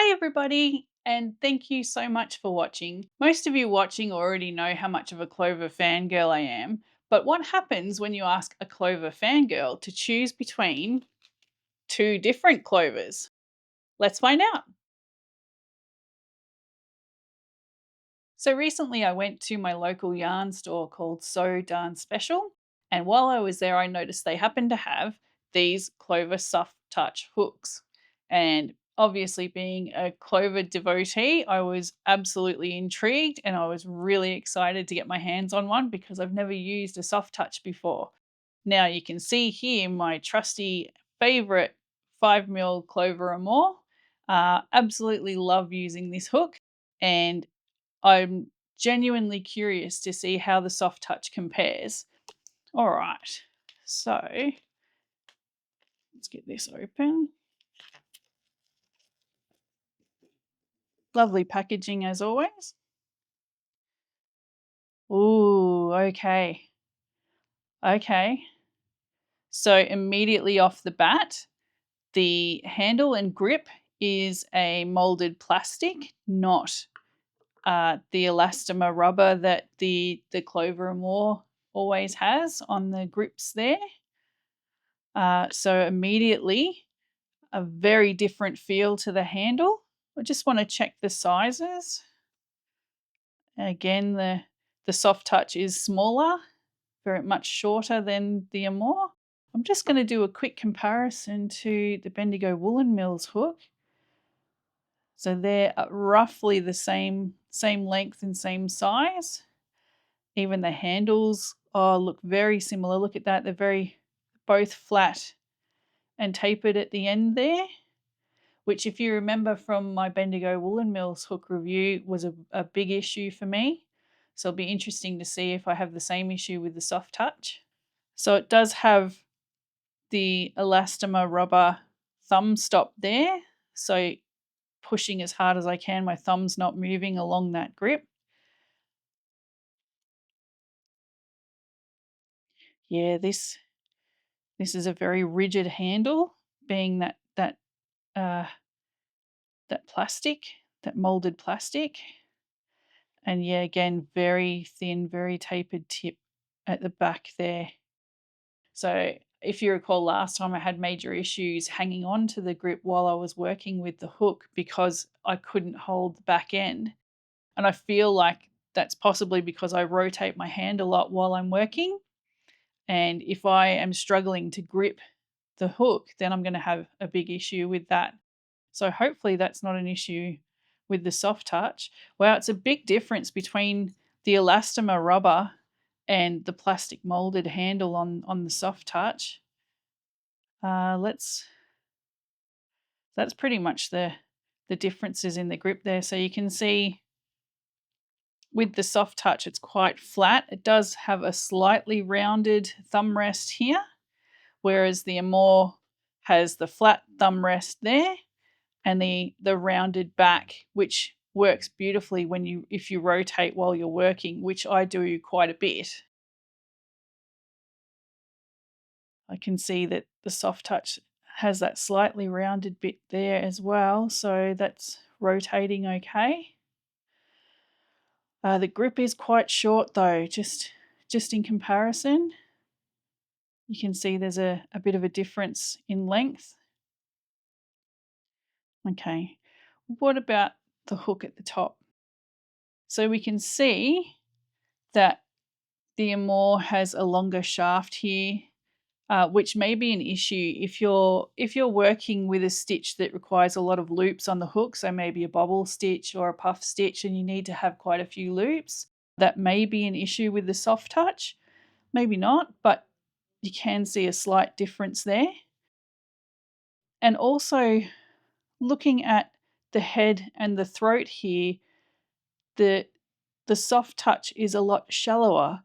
Hi, everybody, and thank you so much for watching. Most of you watching already know how much of a Clover fangirl I am, but what happens when you ask a Clover fangirl to choose between two different Clovers? Let's find out. So, recently I went to my local yarn store called So Darn Special, and while I was there, I noticed they happened to have these Clover Soft Touch hooks. And obviously, being a Clover devotee, I was absolutely intrigued and I was really excited to get my hands on one because I've never used a soft touch before. Now, you can see here my trusty favorite 5mm Clover Amour. Absolutely love using this hook, and I'm genuinely curious to see how the soft touch compares. All right, so let's get this open. Lovely packaging as always. Ooh, okay. Okay. So immediately off the bat, the handle and grip is a molded plastic, not the elastomer rubber that the Clover Amour always has on the grips there. So immediately a very different feel to the handle. I just want to check the sizes. Again, the soft touch is smaller, very much shorter than the Amour. I'm just going to do a quick comparison to the Bendigo Woolen Mills hook. So they're roughly the same length and same size. Even the handles look very similar. Look at that. They're both flat and tapered at the end there, which, if you remember from my Bendigo Woolen Mills hook review, was a big issue for me. So it'll be interesting to see if I have the same issue with the soft touch. So it does have the elastomer rubber thumb stop there. So pushing as hard as I can, my thumb's not moving along that grip. Yeah, this is a very rigid handle, being uh, that plastic, that molded plastic. And yeah, again, very thin, very tapered tip at the back there. So if you recall, last time I had major issues hanging on to the grip while I was working with the hook because I couldn't hold the back end. And I feel like that's possibly because I rotate my hand a lot while I'm working. And if I am struggling to grip the hook, then I'm going to have a big issue with that. So hopefully that's not an issue with the soft touch. Wow, it's a big difference between the elastomer rubber and the plastic molded handle on the soft touch. That's pretty much the differences in the grip there. So you can see with the soft touch, it's quite flat. It does have a slightly rounded thumb rest here, whereas the Amour has the flat thumb rest there and the rounded back, which works beautifully if you rotate while you're working, which I do quite a bit. I can see that the soft touch has that slightly rounded bit there as well, so that's rotating okay. The grip is quite short though, just in comparison. You can see there's a bit of a difference in length. Okay, what about the hook at the top? So we can see that the Amour has a longer shaft here, which may be an issue if you're working with a stitch that requires a lot of loops on the hook, so maybe a bobble stitch or a puff stitch, and you need to have quite a few loops. That may be an issue with the soft touch, maybe not, but you can see a slight difference there. And also looking at the head and the throat here, the soft touch is a lot shallower,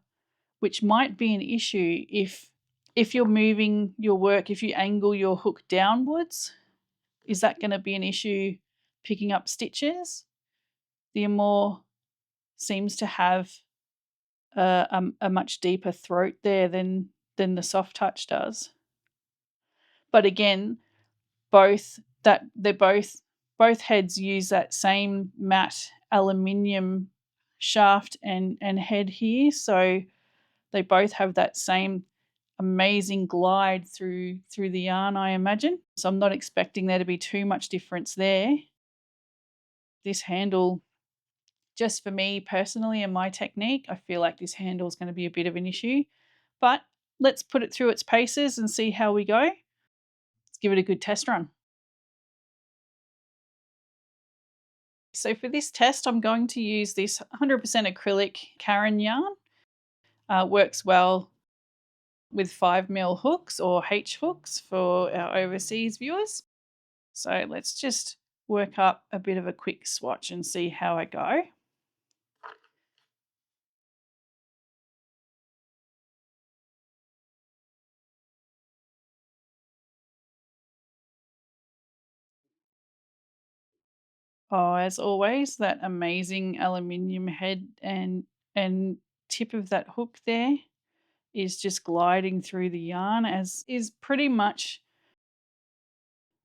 which might be an issue if you're moving your work, if you angle your hook downwards. Is that going to be an issue picking up stitches? The Amour seems to have a much deeper throat there than the soft touch does. But again, they're both both heads use that same matte aluminium shaft and head here, so they both have that same amazing glide through the yarn, I imagine. So I'm not expecting there to be too much difference there. This handle, just for me personally and my technique, I feel like this handle is going to be a bit of an issue. But let's put it through its paces and see how we go. Let's give it a good test run. So for this test, I'm going to use this 100% acrylic Caron yarn. Works well with 5mm hooks or H hooks for our overseas viewers. So let's just work up a bit of a quick swatch and see how I go. Oh, as always, that amazing aluminium head and tip of that hook there is just gliding through the yarn, as is pretty much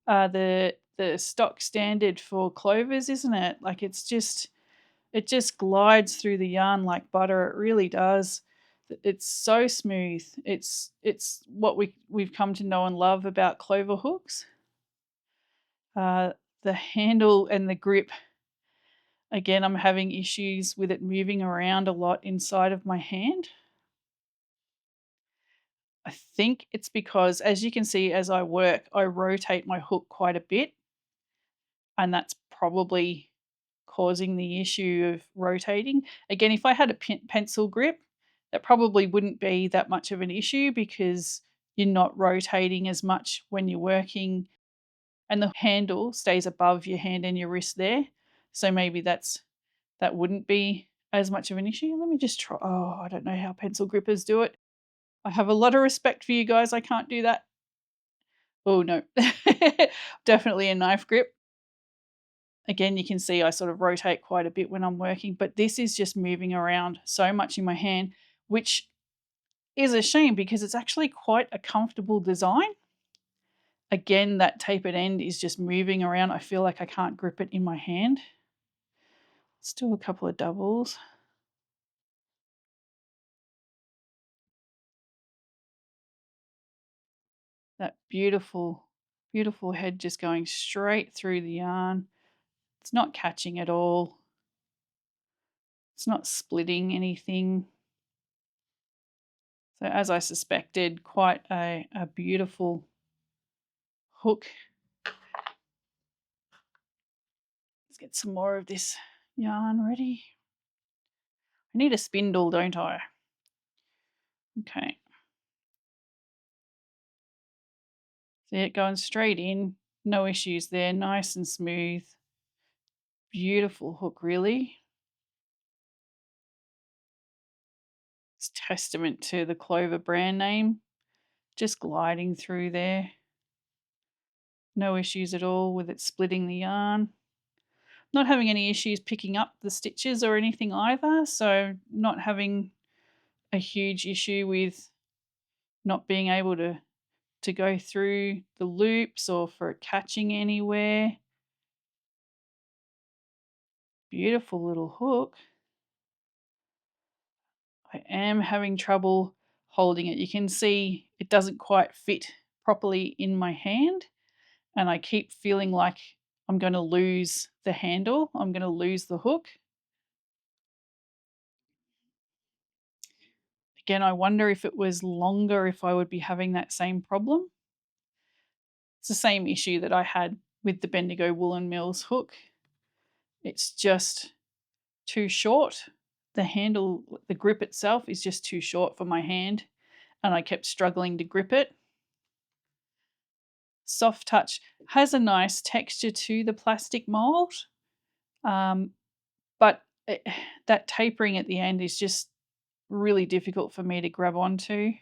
the stock standard for clovers, isn't it? Like it just glides through the yarn like butter. It really does. It's so smooth. It's what we've come to know and love about clover hooks. Uh, the handle and the grip, again, I'm having issues with it moving around a lot inside of my hand. I think it's because, as you can see, as I work, I rotate my hook quite a bit, and that's probably causing the issue of rotating. Again, if I had a pencil grip, that probably wouldn't be that much of an issue because you're not rotating as much when you're working, and the handle stays above your hand and your wrist there. So maybe that wouldn't be as much of an issue. Let me just try. Oh, I don't know how pencil grippers do it. I have a lot of respect for you guys. I can't do that. Oh no. Definitely a knife grip. Again, you can see I sort of rotate quite a bit when I'm working, but this is just moving around so much in my hand, which is a shame because it's actually quite a comfortable design. Again, that tapered end is just moving around. I feel like I can't grip it in my hand. Let's do a couple of doubles. That beautiful, beautiful head just going straight through the yarn. It's not catching at all. It's not splitting anything. So as I suspected, quite a beautiful hook. Let's get some more of this yarn ready. I need a spindle, don't I? Okay. See it going straight in. No issues there. Nice and smooth. Beautiful hook, really. It's testament to the Clover brand name. Just gliding through there. No issues at all with it splitting the yarn. Not having any issues picking up the stitches or anything either. So not having a huge issue with not being able to go through the loops or for it catching anywhere. Beautiful little hook. I am having trouble holding it. You can see it doesn't quite fit properly in my hand, and I keep feeling like I'm going to lose the handle. I'm going to lose the hook. Again, I wonder if it was longer, if I would be having that same problem. It's the same issue that I had with the Bendigo Woolen Mills hook. It's just too short. The handle, the grip itself is just too short for my hand, and I kept struggling to grip it. Soft Touch has a nice texture to the plastic mold, but that tapering at the end is just really difficult for me to grab onto.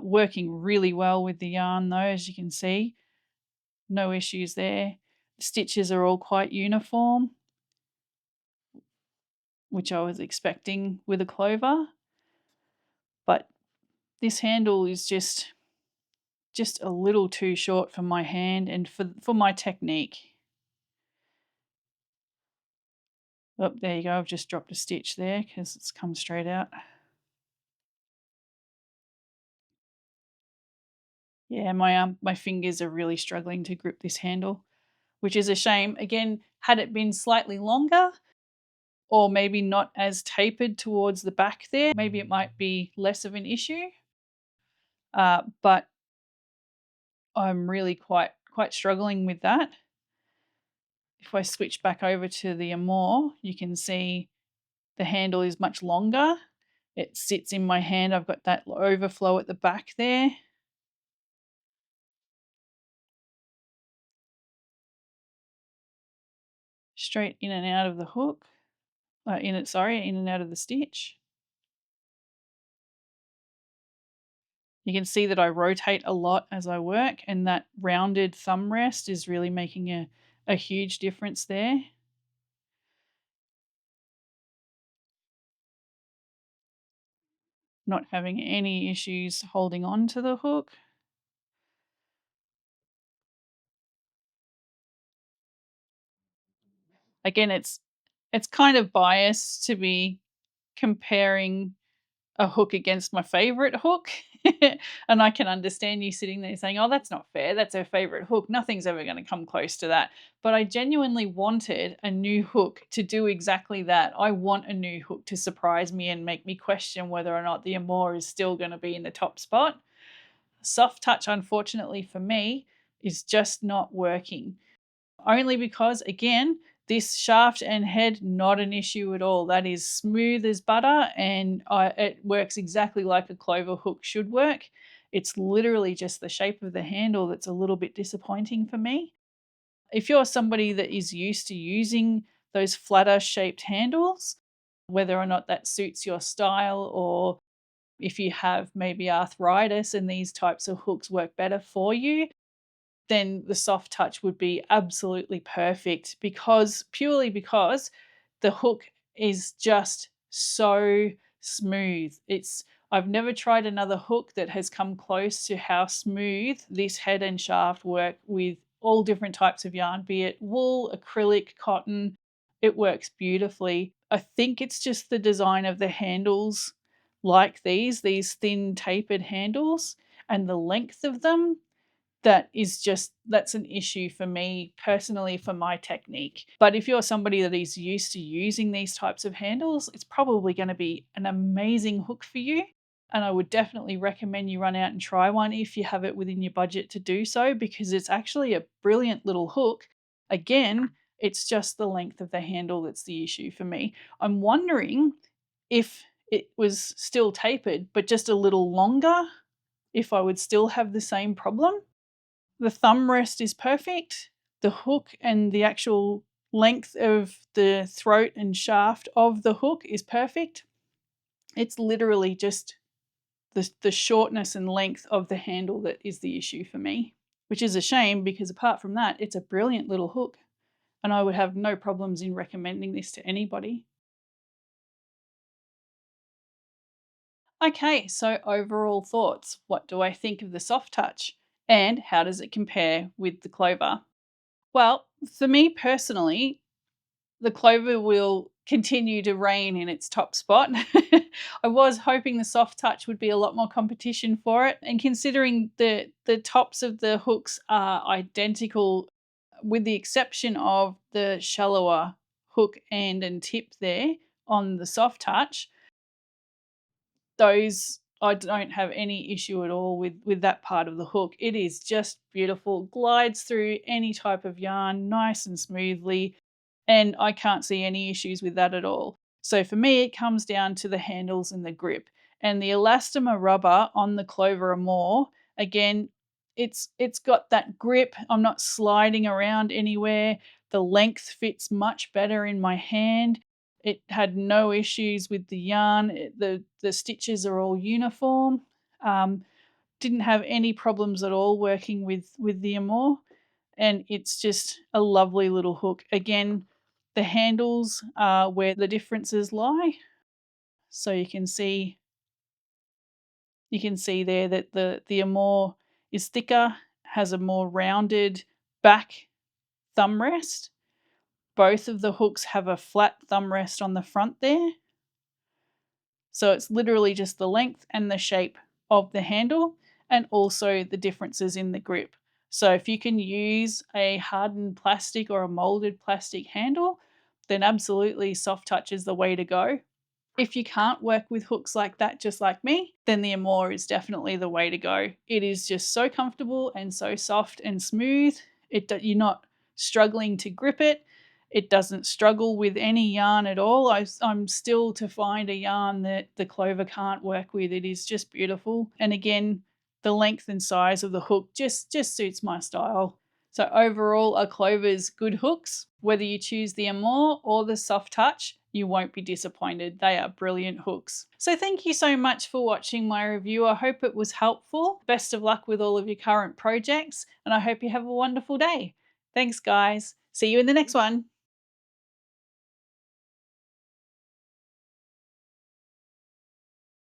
Working really well with the yarn though, as you can see. No issues there. The stitches are all quite uniform, which I was expecting with a clover. But this handle is just just a little too short for my hand and for my technique. Oh, there you go. I've just dropped a stitch there because it's come straight out. Yeah, my fingers are really struggling to grip this handle, which is a shame. Again, had it been slightly longer or maybe not as tapered towards the back there, maybe it might be less of an issue. But I'm really quite struggling with that. If I switch back over to the Amour, you can see the handle is much longer. It sits in my hand. I've got that overflow at the back there. Straight in and out of the hook. In and out of the stitch. You can see that I rotate a lot as I work, and that rounded thumb rest is really making a huge difference there. Not having any issues holding on to the hook. Again, it's kind of biased to be comparing a hook against my favorite hook. And I can understand you sitting there saying, "Oh, that's not fair. That's her favorite hook. Nothing's ever going to come close to that." But I genuinely wanted a new hook to do exactly that. I want a new hook to surprise me and make me question whether or not the Amour is still going to be in the top spot. Soft touch, unfortunately for me, is just not working. Only because, again, this shaft and head, not an issue at all. That is smooth as butter, and it works exactly like a clover hook should work. It's literally just the shape of the handle that's a little bit disappointing for me. If you're somebody that is used to using those flatter shaped handles, whether or not that suits your style, or if you have maybe arthritis and these types of hooks work better for you, then the soft touch would be absolutely perfect, because purely because the hook is just so smooth. I've never tried another hook that has come close to how smooth this head and shaft work with all different types of yarn, be it wool, acrylic, cotton. It works beautifully. I think it's just the design of the handles, like these thin tapered handles, and the length of them, that's an issue for me personally for my technique. But if you're somebody that is used to using these types of handles, it's probably going to be an amazing hook for you. And I would definitely recommend you run out and try one if you have it within your budget to do so, because it's actually a brilliant little hook. Again, it's just the length of the handle that's the issue for me. I'm wondering if it was still tapered but just a little longer, if I would still have the same problem. The thumb rest is perfect. The hook and the actual length of the throat and shaft of the hook is perfect. It's literally just the shortness and length of the handle that is the issue for me, which is a shame because apart from that, it's a brilliant little hook and I would have no problems in recommending this to anybody. Okay, so overall thoughts. What do I think of the soft touch? And how does it compare with the Clover? Well, for me personally, the Clover will continue to reign in its top spot. I was hoping the soft touch would be a lot more competition for it. And considering the tops of the hooks are identical, with the exception of the shallower hook and tip there on the soft touch, those I don't have any issue at all with that part of the hook. It is just beautiful, glides through any type of yarn nice and smoothly, and I can't see any issues with that at all. So for me, it comes down to the handles and the grip. And the elastomer rubber on the Clover Amour, again, it's got that grip. I'm not sliding around anywhere. The length fits much better in my hand. It had no issues with the yarn. The stitches are all uniform. Um, didn't have any problems at all working with the Amour, and it's just a lovely little hook. Again, the handles are where the differences lie. So you can see there that the Amour is thicker, has a more rounded back thumb rest. Both of the hooks have a flat thumb rest on the front there. So it's literally just the length and the shape of the handle, and also the differences in the grip. So if you can use a hardened plastic or a molded plastic handle, then absolutely soft touch is the way to go. If you can't work with hooks like that, just like me, then the Amour is definitely the way to go. It is just so comfortable and so soft and smooth. You're not struggling to grip it. It doesn't struggle with any yarn at all. I'm still to find a yarn that the Clover can't work with. It is just beautiful. And again, the length and size of the hook just suits my style. So overall, are Clover's good hooks. Whether you choose the Amour or the Soft Touch, you won't be disappointed. They are brilliant hooks. So thank you so much for watching my review. I hope it was helpful. Best of luck with all of your current projects, and I hope you have a wonderful day. Thanks, guys. See you in the next one.